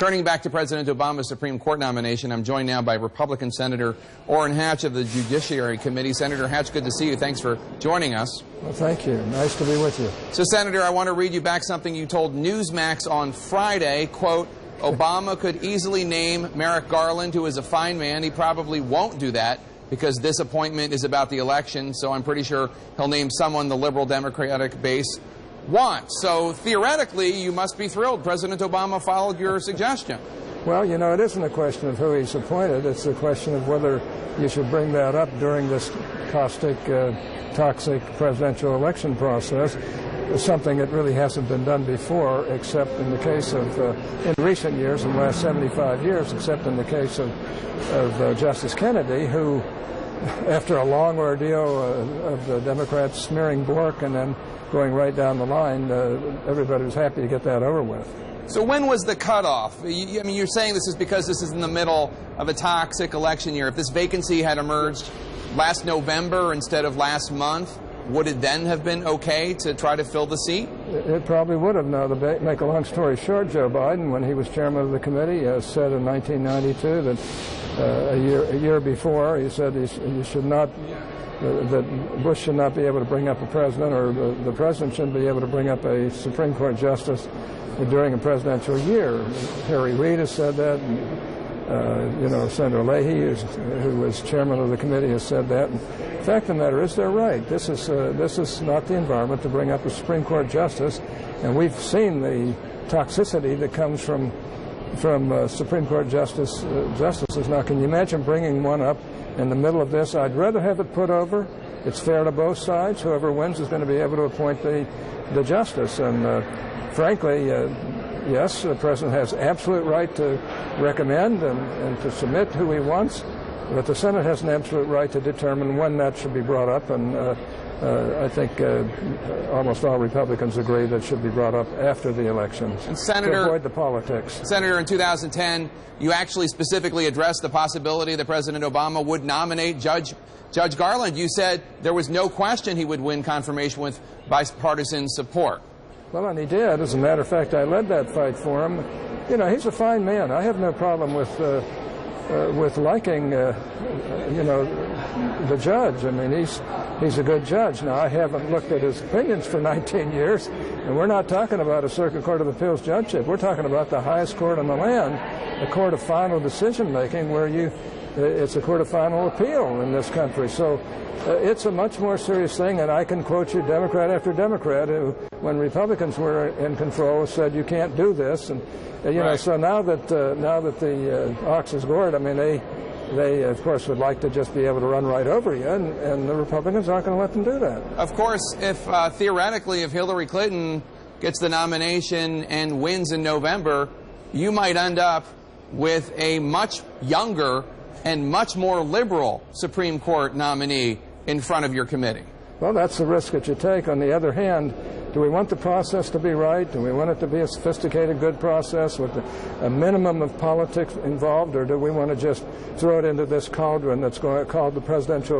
Turning back to President Obama's Supreme Court nomination, I'm joined now by Republican Senator Orrin Hatch of the Judiciary Committee. Senator Hatch, good to see you. Thanks for joining us. Well, thank you. Nice to be with you. So, Senator, I want to read you back something you told Newsmax on Friday. Quote, Obama could easily name Merrick Garland, who is a fine man. He probably won't do that because this appointment is about the election, so I'm pretty sure he'll name someone the liberal Democratic base wants. So theoretically, you must be thrilled President Obama followed your suggestion. Well, you know, it isn't a question of who he's appointed. It's a question of whether you should bring that up during this caustic, toxic presidential election process. Something that really hasn't been done before, except in the case of, in recent years, in the last 75 years, except in the case of Justice Kennedy, who, after a long ordeal of the Democrats smearing Bork and then going right down the line, everybody was happy to get that over with. So when was the cutoff? I mean, you're saying this is because this is in the middle of a toxic election year. If this vacancy had emerged last November instead of last month, would it then have been okay to try to fill the seat? It probably would have. Now, to make a long story short, Joe Biden, when he was chairman of the committee, said in 1992 that a year before, he said you should not, that Bush should not be able to bring up a president, or the president shouldn't be able to bring up a Supreme Court justice during a presidential year. Harry Reid has said that. You know, Senator Leahy, who was chairman of the committee, has said that. The fact of the matter is, they're right. This is not the environment to bring up a Supreme Court justice, and we've seen the toxicity that comes from Supreme Court justices. Now, can you imagine bringing one up in the middle of this? I'd rather have it put over. It's fair to both sides. Whoever wins is going to be able to appoint the justice, and frankly, yes, the president has absolute right to recommend and to submit who he wants, but the Senate has an absolute right to determine when that should be brought up, and I think almost all Republicans agree that it should be brought up after the elections, and Senator, to avoid the politics. Senator, in 2010, you actually specifically addressed the possibility that President Obama would nominate Judge Garland. You said there was no question he would win confirmation with bipartisan support. Well, and he did. As a matter of fact, I led that fight for him. You know, he's a fine man. I have no problem with liking, you know, the judge. I mean, he's a good judge. Now, I haven't looked at his opinions for 19 years, and we're not talking about a Circuit Court of Appeals judgeship. We're talking about the highest court in the land, a court of final decision-making where it's a court of final appeal in this country. So it's a much more serious thing, and I can quote you Democrat after Democrat who, when Republicans were in control, said you can't do this. And you know, so now that the ox is gored, I mean, they of course would like to just be able to run right over you, and the Republicans aren't going to let them do that. Of course, if theoretically, if Hillary Clinton gets the nomination and wins in November, you might end up with a much younger and much more liberal Supreme Court nominee in front of your committee. Well, that's the risk that you take. On the other hand, do we want the process to be right? Do we want it to be a sophisticated, good process with a minimum of politics involved, or do we want to just throw it into this cauldron that's called the presidential